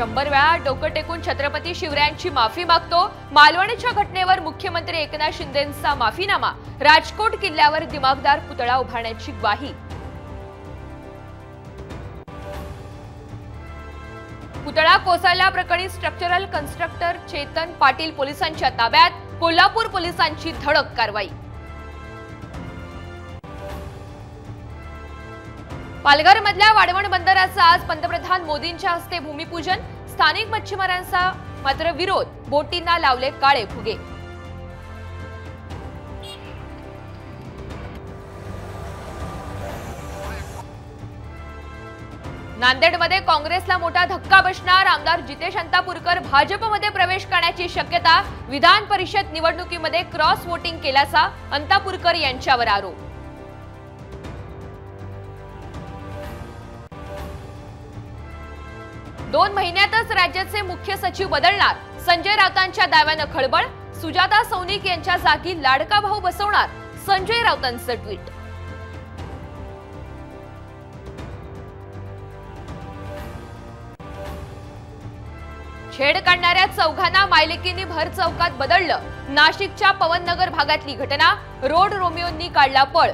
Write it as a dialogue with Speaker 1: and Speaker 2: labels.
Speaker 1: 100 वेळा डोकं टेकून छत्रपती शिवरायांची माफी मागतो। मालवणच्या घटनेवर मुख्यमंत्री एकनाथ शिंदेंचा माफीनामा। राजकोट किल्ल्यावर दिमागदार पुतळा उभारण्याची ग्वाही। पुतळा कोसळल्याप्रकरणी स्ट्रक्चरल कन्स्ट्रक्टर चेतन पाटील पोलिसांच्या ताब्यात। कोल्हापूर पोलिसांची धडक कारवाई। पालघरमधल्या वाढवण बंदराचा आज पंतप्रधान मोदींच्या हस्ते भूमिपूजन। स्थानिक मच्छीमारांचा मात्र विरोध। बोटींना लावले काळे फुगे। नांदेडमध्ये काँग्रेसला मोठा धक्का बसणार। आमदार जितेश अंतापूरकर भाजपमध्ये प्रवेश करण्याची शक्यता। विधान परिषद निवडणुकीमध्ये क्रॉस वोटिंग केल्याचा अंतापूरकर यांच्यावर आरोप। 2 महिन्यातच राज्याचे मुख्य सचिव बदलणार। संजय राऊतांच्या दाव्यानं खळबळ। सुजाता सौनिक यांच्या जागी लाडका भाऊ बसवणार। संजय राऊतांचं ट्विट। छेड काढणाऱ्या चौघांना मायलेकींनी भर चौकात बदललं। नाशिकच्या पवननगर भागातली घटना। रोड रोमियोंनी काढला पळ।